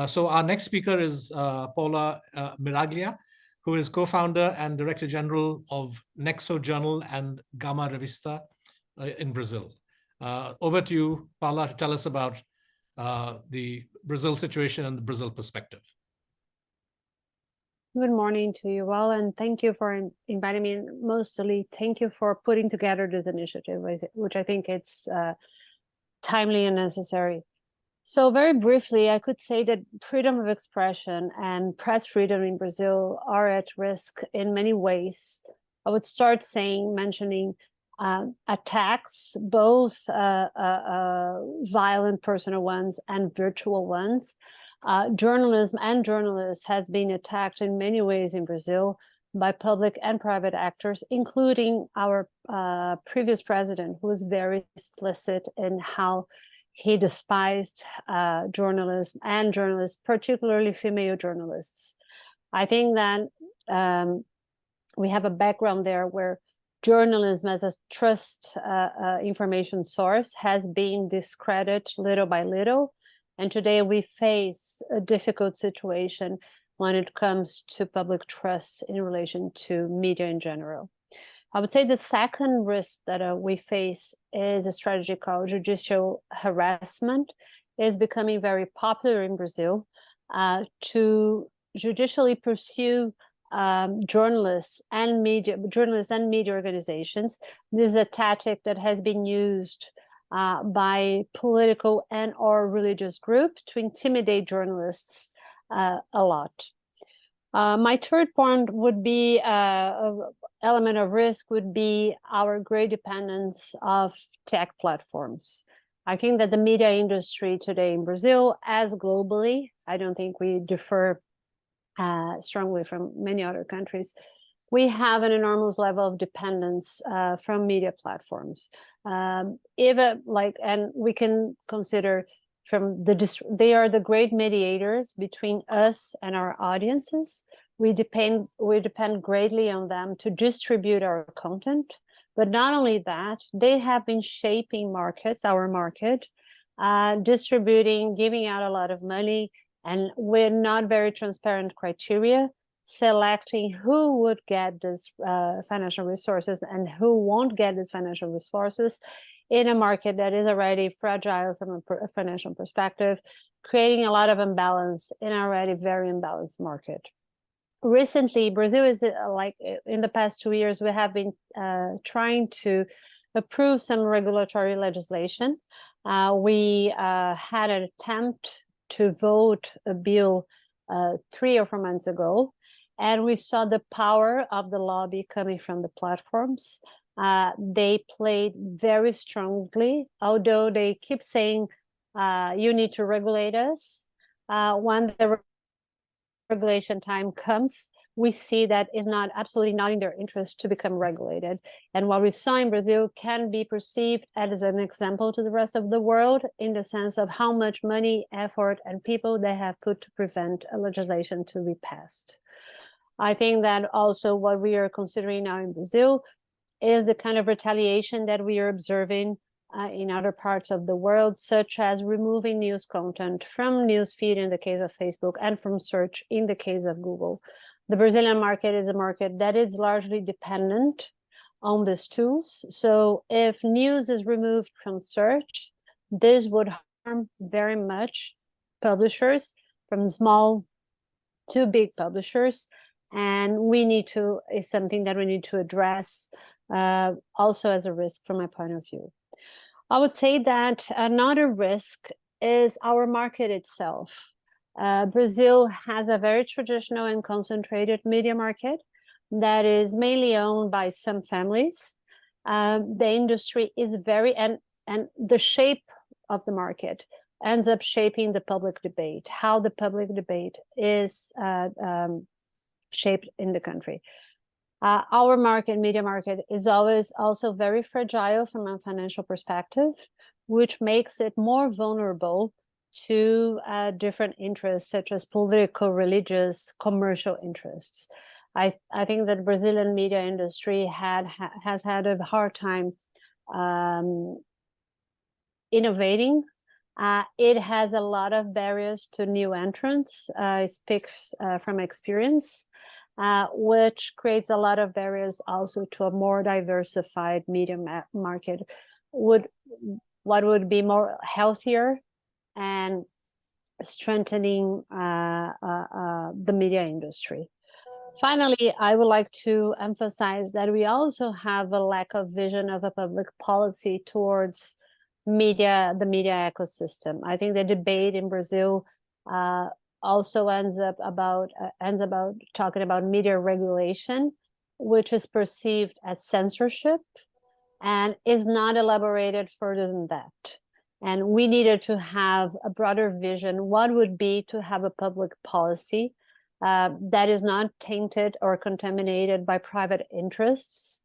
So our next speaker is Paula Miraglia, who is co-founder and director general of Nexo Journal and Gama Revista in Brazil. Over to you, Paula, to tell us about the Brazil situation and the Brazil perspective. Good morning to you all, and thank you for inviting me. And mostly, thank you for putting together this initiative, which I think it's timely and necessary. So very briefly, I could say that freedom of expression and press freedom in Brazil are at risk in many ways. I would start mentioning attacks, both violent personal ones and virtual ones. Journalism and journalists have been attacked in many ways in Brazil by public and private actors, including our previous president, who was very explicit in how he despised journalism and journalists, particularly female journalists. I think that we have a background there where journalism as a trust information source has been discredited little by little. And today we face a difficult situation when it comes to public trust in relation to media in general. I would say the second risk that we face is a strategy called judicial harassment. It is becoming very popular in Brazil to judicially pursue journalists and media organizations. This is a tactic that has been used by political and or religious groups to intimidate journalists a lot. My third point would be element of risk would be our great dependence of tech platforms. I think that the media industry today in Brazil, as globally, I don't think we differ strongly from many other countries, we have an enormous level of dependence from media platforms. And we can consider they are the great mediators between us and our audiences. We depend greatly on them to distribute our content, but not only that, they have been shaping our market, distributing, giving out a lot of money, and with not very transparent criteria, selecting who would get these financial resources and who won't get these financial resources in a market that is already fragile from a financial perspective, creating a lot of imbalance in an already very imbalanced market. Recently, Brazil is in the past 2 years, we have been trying to approve some regulatory legislation. We had an attempt to vote a bill 3 or 4 months ago, and we saw the power of the lobby coming from the platforms. They played very strongly, although they keep saying, you need to regulate us. When the regulation time comes, we see that is absolutely not in their interest to become regulated. And what we saw in Brazil can be perceived as an example to the rest of the world in the sense of how much money, effort, and people they have put to prevent a legislation to be passed. I think that also what we are considering now in Brazil is the kind of retaliation that we are observing in other parts of the world, such as removing news content from newsfeed in the case of Facebook and from search in the case of Google. The Brazilian market is a market that is largely dependent on these tools. So if news is removed from search, this would harm very much publishers, from small to big publishers. And is something that we need to address also as a risk from my point of view. I would say that another risk is our market itself. Brazil has a very traditional and concentrated media market that is mainly owned by some families. The industry is and the shape of the market ends up shaping the public debate, how the public debate is shaped in the country. Our media market, is always also very fragile from a financial perspective, which makes it more vulnerable to different interests, such as political, religious, commercial interests. I think that Brazilian media industry has had a hard time innovating It has a lot of barriers to new entrants. I speak from experience, which creates a lot of barriers also to a more diversified media market. What would be more healthier and strengthening the media industry. Finally, I would like to emphasize that we also have a lack of vision of a public policy towards the media ecosystem. I think the debate in Brazil also ends about talking about media regulation, which is perceived as censorship and is not elaborated further than that. And we needed to have a broader vision. What would be to have a public policy that is not tainted or contaminated by private interests,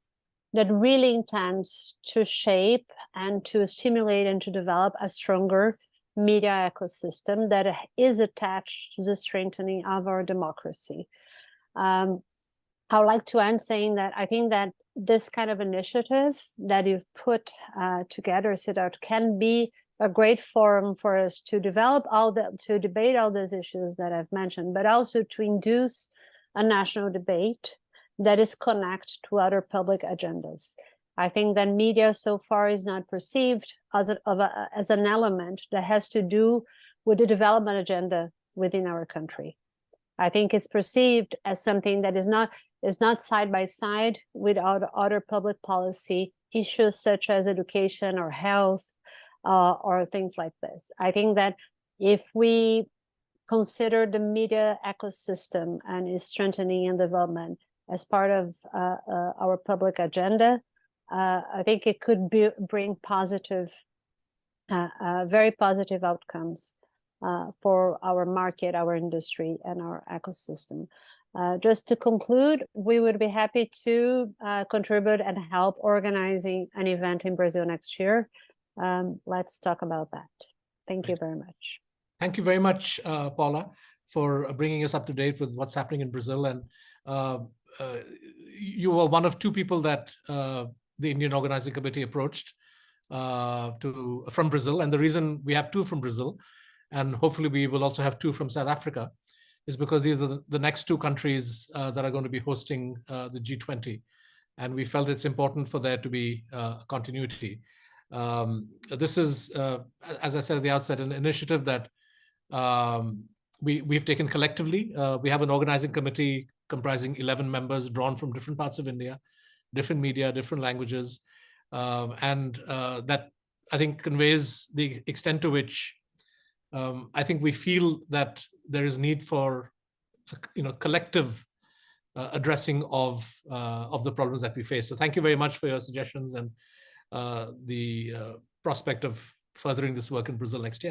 that really intends to shape and to stimulate and to develop a stronger media ecosystem that is attached to the strengthening of our democracy. I would like to end saying that I think that this kind of initiative that you've put together, Siddharth, can be a great forum for us to debate all those issues that I've mentioned, but also to induce a national debate that is connected to other public agendas. I think that media so far is not perceived as an element that has to do with the development agenda within our country. I think it's perceived as something that is not side by side with other public policy issues such as education or health or things like this. I think that if we consider the media ecosystem and its strengthening and development as part of our public agenda, I think it could bring positive, very positive outcomes for our market, our industry, and our ecosystem. Just to conclude, we would be happy to contribute and help organizing an event in Brazil next year. Let's talk about that. Thank you very much. Thank you very much, Paula, for bringing us up to date with what's happening in Brazil. And you were one of two people that the Indian Organizing Committee approached from Brazil. And the reason we have two from Brazil, and hopefully we will also have two from South Africa, is because these are the next two countries that are going to be hosting the G20. And we felt it's important for there to be continuity. This is, as I said at the outset, an initiative that we've taken collectively. We have an organizing committee comprising 11 members drawn from different parts of India, different media, different languages. And that, I think, conveys the extent to which I think we feel that there is need for collective addressing of the problems that we face. So thank you very much for your suggestions and the prospect of furthering this work in Brazil next year.